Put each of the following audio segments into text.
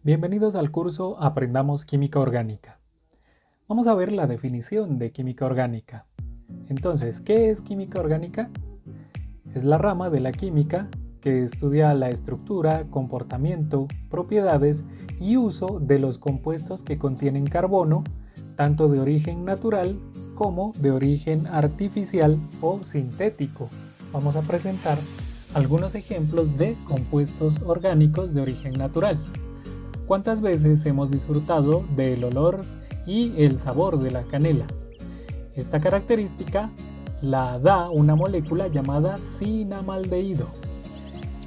Bienvenidos al curso Aprendamos Química Orgánica. Vamos a ver la definición de química orgánica. Entonces, ¿qué es química orgánica? Es la rama de la química que estudia la estructura, comportamiento, propiedades y uso de los compuestos que contienen carbono, tanto de origen natural como de origen artificial o sintético. Vamos a presentar algunos ejemplos de compuestos orgánicos de origen natural. ¿Cuántas veces hemos disfrutado del olor y el sabor de la canela? Esta característica la da una molécula llamada cinamaldehído.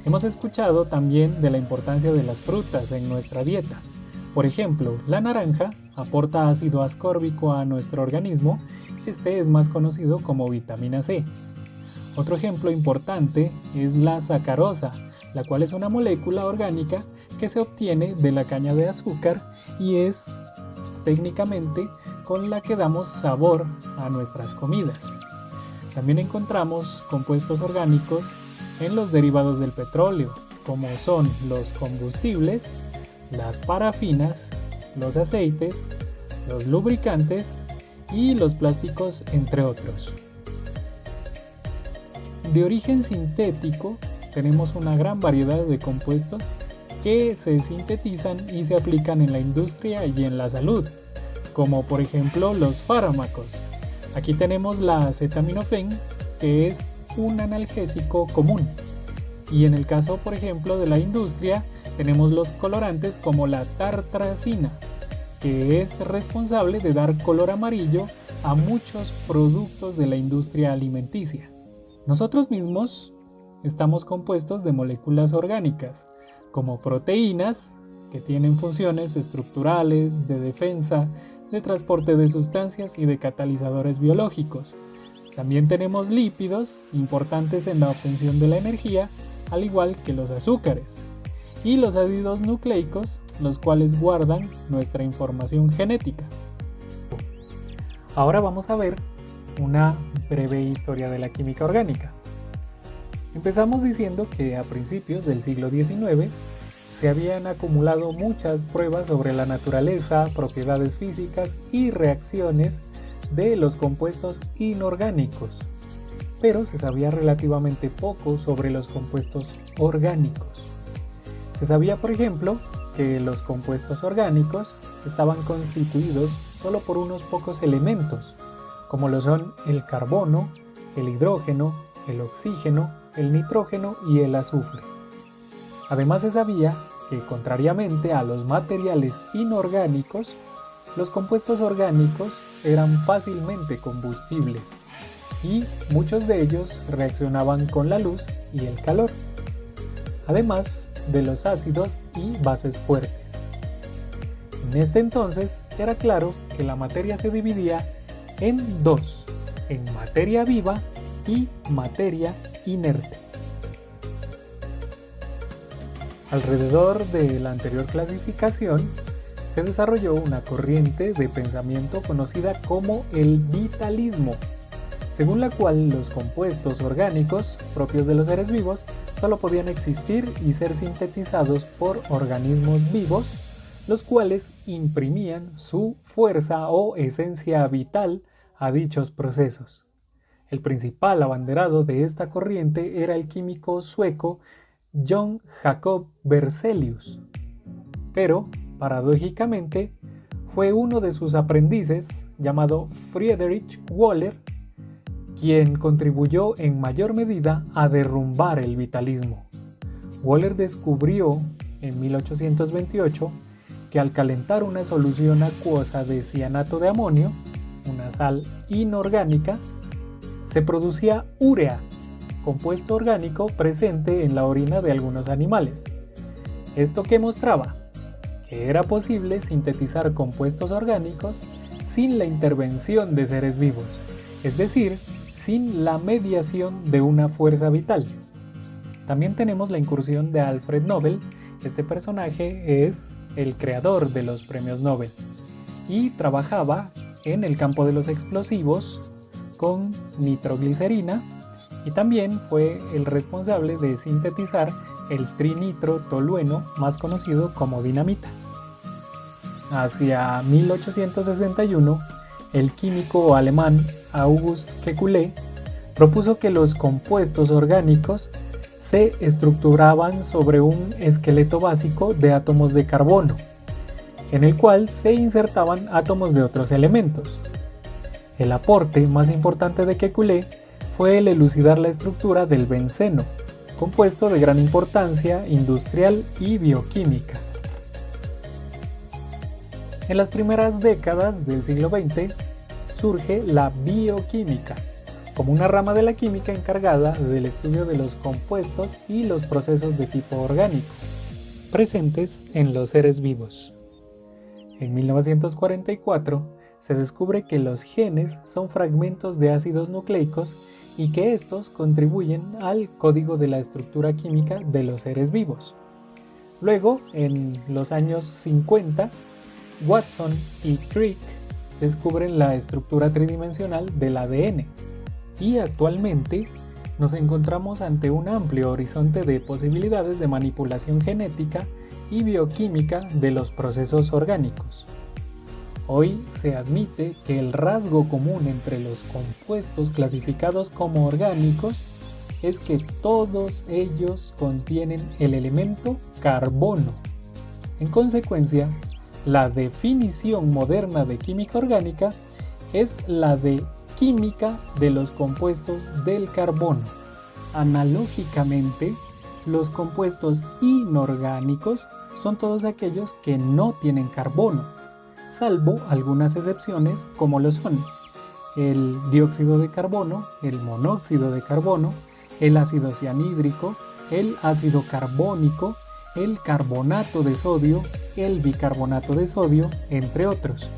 Hemos escuchado también de la importancia de las frutas en nuestra dieta. Por ejemplo, la naranja aporta ácido ascórbico a nuestro organismo. Este es más conocido como vitamina C. Otro ejemplo importante es la sacarosa, la cual es una molécula orgánica que se obtiene de la caña de azúcar y es técnicamente con la que damos sabor a nuestras comidas. También encontramos compuestos orgánicos en los derivados del petróleo, como son los combustibles, las parafinas, los aceites, los lubricantes y los plásticos, entre otros. De origen sintético, tenemos una gran variedad de compuestos que se sintetizan y se aplican en la industria y en la salud, como por ejemplo los fármacos. Aquí tenemos la acetaminofén, que es un analgésico común. Y en el caso, por ejemplo, de la industria, tenemos los colorantes como la tartrazina, que es responsable de dar color amarillo a muchos productos de la industria alimenticia. Nosotros mismos estamos compuestos de moléculas orgánicas, como proteínas, que tienen funciones estructurales, de defensa, de transporte de sustancias y de catalizadores biológicos. También tenemos lípidos, importantes en la obtención de la energía, al igual que los azúcares, y los ácidos nucleicos, los cuales guardan nuestra información genética. Ahora vamos a ver una breve historia de la química orgánica. Empezamos diciendo que a principios del siglo XIX se habían acumulado muchas pruebas sobre la naturaleza, propiedades físicas y reacciones de los compuestos inorgánicos, pero se sabía relativamente poco sobre los compuestos orgánicos. Se sabía, por ejemplo, que los compuestos orgánicos estaban constituidos solo por unos pocos elementos, como lo son el carbono, el hidrógeno, el oxígeno, el nitrógeno y el azufre. Además se sabía que, contrariamente a los materiales inorgánicos, los compuestos orgánicos eran fácilmente combustibles y muchos de ellos reaccionaban con la luz y el calor, además de los ácidos y bases fuertes. En este entonces era claro que la materia se dividía en dos, en materia viva y materia inerte. Alrededor de la anterior clasificación se desarrolló una corriente de pensamiento conocida como el vitalismo, según la cual los compuestos orgánicos propios de los seres vivos solo podían existir y ser sintetizados por organismos vivos, los cuales imprimían su fuerza o esencia vital a dichos procesos. El principal abanderado de esta corriente era el químico sueco Jon Jacob Berzelius, pero, paradójicamente, fue uno de sus aprendices, llamado Friedrich Wöhler, quien contribuyó en mayor medida a derrumbar el vitalismo. Wöhler descubrió en 1828 que al calentar una solución acuosa de cianato de amonio, una sal inorgánica, se producía urea, compuesto orgánico presente en la orina de algunos animales. ¿Esto qué mostraba? Que era posible sintetizar compuestos orgánicos sin la intervención de seres vivos, es decir, sin la mediación de una fuerza vital. También tenemos la incursión de Alfred Nobel. Este personaje es el creador de los premios Nobel y trabajaba en el campo de los explosivos con nitroglicerina y también fue el responsable de sintetizar el trinitrotolueno, más conocido como dinamita. hacia 1861, el químico alemán August Kekulé propuso que los compuestos orgánicos se estructuraban sobre un esqueleto básico de átomos de carbono, en el cual se insertaban átomos de otros elementos. El aporte más importante de Kekulé fue el elucidar la estructura del benceno, compuesto de gran importancia industrial y bioquímica. En las primeras décadas del siglo XX surge la bioquímica, como una rama de la química encargada del estudio de los compuestos y los procesos de tipo orgánico, presentes en los seres vivos. En 1944 se descubre que los genes son fragmentos de ácidos nucleicos y que estos contribuyen al código de la estructura química de los seres vivos. Luego, en los años 50, Watson y Crick descubren la estructura tridimensional del ADN y actualmente nos encontramos ante un amplio horizonte de posibilidades de manipulación genética y bioquímica de los procesos orgánicos. Hoy se admite que el rasgo común entre los compuestos clasificados como orgánicos es que todos ellos contienen el elemento carbono. En consecuencia, la definición moderna de química orgánica es la de química de los compuestos del carbono. Analógicamente, los compuestos inorgánicos son todos aquellos que no tienen carbono, salvo algunas excepciones como lo son el dióxido de carbono, el monóxido de carbono, el ácido cianhídrico, el ácido carbónico, el carbonato de sodio, el bicarbonato de sodio, entre otros.